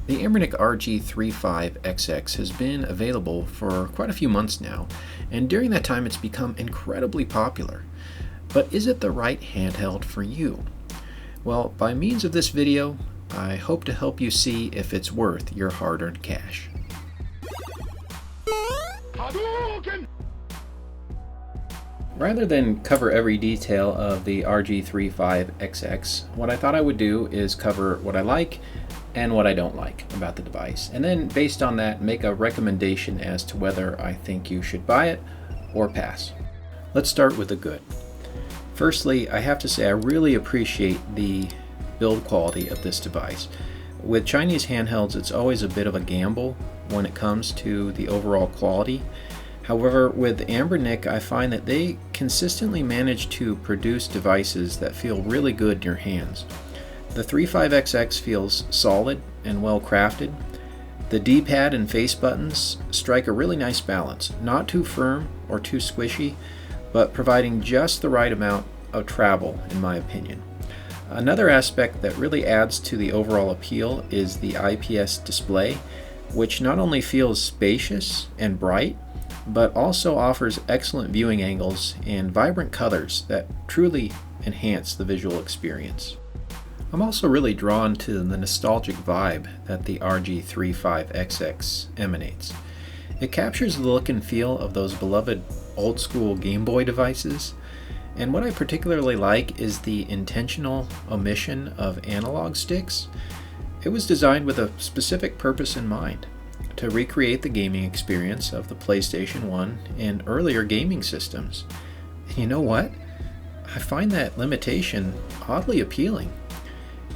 The Anbernic RG35XX has been available for quite a few months now, and during that time it's become incredibly popular. But is it the right handheld for you? Well, by means of this video, I hope to help you see if it's worth your hard-earned cash. Rather than cover every detail of the RG35XX, what I thought I would do is cover what I like and what I don't like about the device, and then based on that make a recommendation as to whether I think you should buy it or pass. Let's start with the good. Firstly, I have to say I really appreciate the build quality of this device. With Chinese handhelds, it's always a bit of a gamble when it comes to the overall quality. However, with Anbernic, I find that they consistently manage to produce devices that feel really good in your hands. The 35XX feels solid and well crafted. The D-pad and face buttons strike a really nice balance, not too firm or too squishy, but providing just the right amount of travel in my opinion. Another aspect that really adds to the overall appeal is the IPS display, which not only feels spacious and bright, but also offers excellent viewing angles and vibrant colors that truly enhance the visual experience. I'm also really drawn to the nostalgic vibe that the RG35XX emanates. It captures the look and feel of those beloved old school Game Boy devices, and what I particularly like is the intentional omission of analog sticks. It was designed with a specific purpose in mind, to recreate the gaming experience of the PlayStation 1 and earlier gaming systems. And you know what? I find that limitation oddly appealing.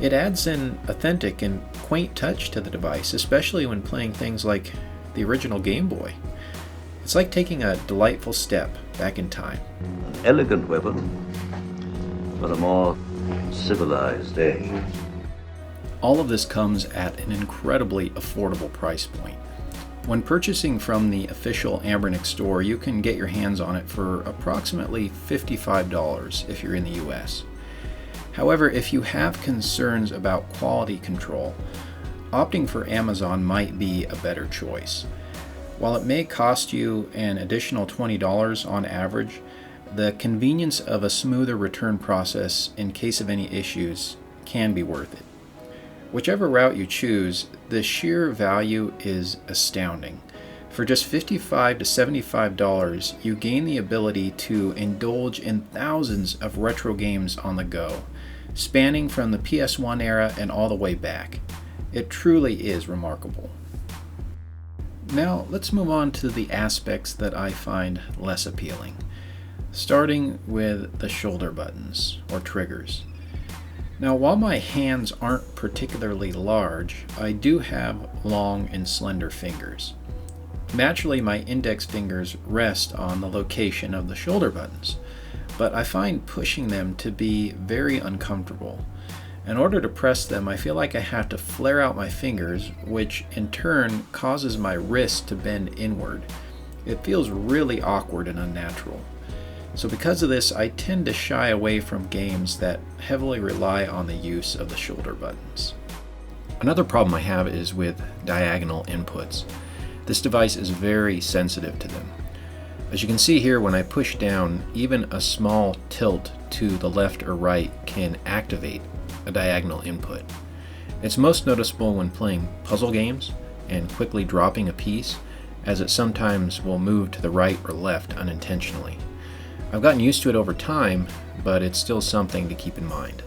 It adds an authentic and quaint touch to the device, especially when playing things like the original Game Boy. It's like taking a delightful step back in time. An elegant weapon, but a more civilized age. All of this comes at an incredibly affordable price point. When purchasing from the official Anbernic store, you can get your hands on it for approximately $55 if you're in the US. However, if you have concerns about quality control, opting for Amazon might be a better choice. While it may cost you an additional $20 on average, the convenience of a smoother return process in case of any issues can be worth it. Whichever route you choose, the sheer value is astounding. For just $55 to $75, you gain the ability to indulge in thousands of retro games on the go, spanning from the PS1 era and all the way back. It truly is remarkable. Now let's move on to the aspects that I find less appealing, starting with the shoulder buttons or triggers. Now, while my hands aren't particularly large, I do have long and slender fingers. Naturally, my index fingers rest on the location of the shoulder buttons, but I find pushing them to be very uncomfortable. In order to press them, I feel like I have to flare out my fingers, which in turn causes my wrist to bend inward. It feels really awkward and unnatural. So because of this, I tend to shy away from games that heavily rely on the use of the shoulder buttons. Another problem I have is with diagonal inputs. This device is very sensitive to them. As you can see here, when I push down, even a small tilt to the left or right can activate a diagonal input. It's most noticeable when playing puzzle games and quickly dropping a piece, as it sometimes will move to the right or left unintentionally. I've gotten used to it over time, but it's still something to keep in mind.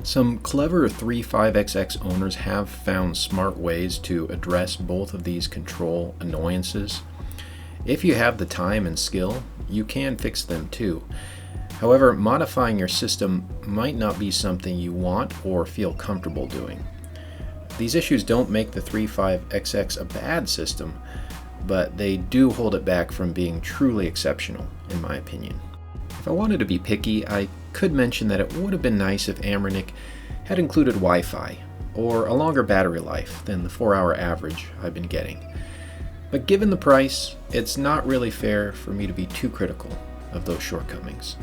Some clever 35XX owners have found smart ways to address both of these control annoyances. If you have the time and skill, you can fix them too. However, modifying your system might not be something you want or feel comfortable doing. These issues don't make the 35XX a bad system, but they do hold it back from being truly exceptional, in my opinion. If I wanted to be picky, I could mention that it would have been nice if Anbernic had included Wi-Fi or a longer battery life than the 4-hour average I've been getting. But given the price, it's not really fair for me to be too critical of those shortcomings.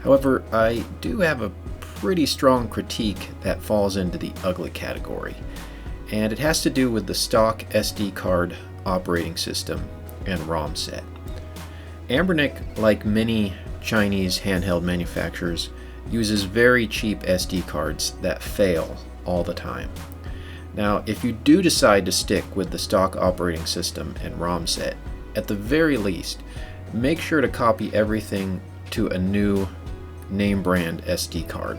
However, I do have a pretty strong critique that falls into the ugly category. and it has to do with the stock SD card operating system and ROM set. Anbernic, like many Chinese handheld manufacturers, uses very cheap SD cards that fail all the time. Now, if you do decide to stick with the stock operating system and ROM set, at the very least, make sure to copy everything to a new name brand SD card.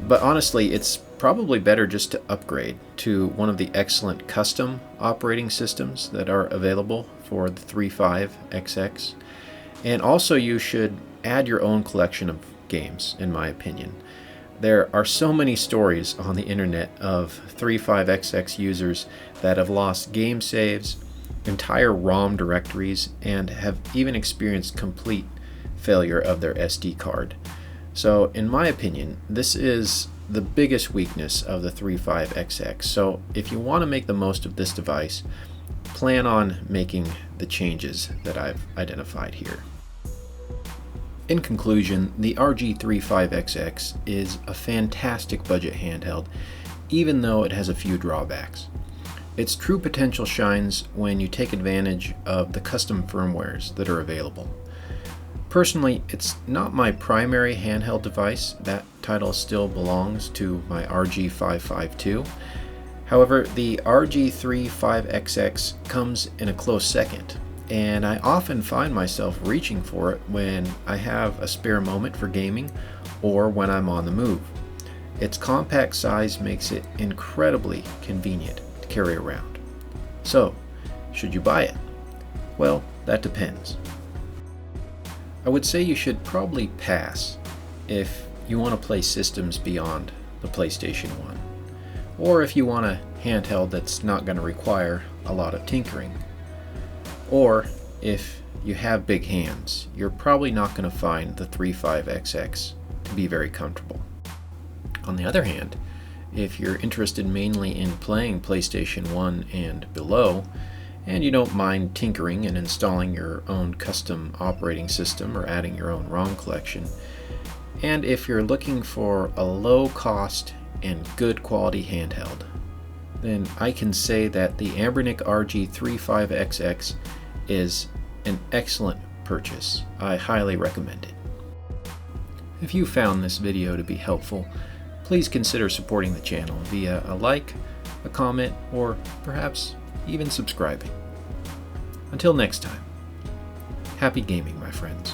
But honestly, it's probably better just to upgrade to one of the excellent custom operating systems that are available for the 35XX. And also you should add your own collection of games, in my opinion. There are so many stories on the internet of 35XX users that have lost game saves, entire ROM directories, and have even experienced complete failure of their SD card. So in my opinion, this is the biggest weakness of the 35XX. So if you want to make the most of this device, plan on making the changes that I've identified here. In conclusion, the RG35XX is a fantastic budget handheld, even though it has a few drawbacks. Its true potential shines when you take advantage of the custom firmwares that are available. Personally, it's not my primary handheld device. That title still belongs to my RG552. However, the RG35XX comes in a close second, and I often find myself reaching for it when I have a spare moment for gaming or when I'm on the move. Its compact size makes it incredibly convenient to carry around. So, should you buy it? Well, that depends. I would say you should probably pass if you want to play systems beyond the PlayStation 1, or if you want a handheld that's not going to require a lot of tinkering, or if you have big hands, you're probably not going to find the 35XX to be very comfortable. On the other hand, if you're interested mainly in playing PlayStation 1 and below, and you don't mind tinkering and installing your own custom operating system or adding your own ROM collection, and if you're looking for a low cost and good quality handheld, then I can say that the Anbernic RG35XX is an excellent purchase. I highly recommend it. If you found this video to be helpful, please consider supporting the channel via a like, a comment, or perhaps even subscribing. Until next time, happy gaming, my friends.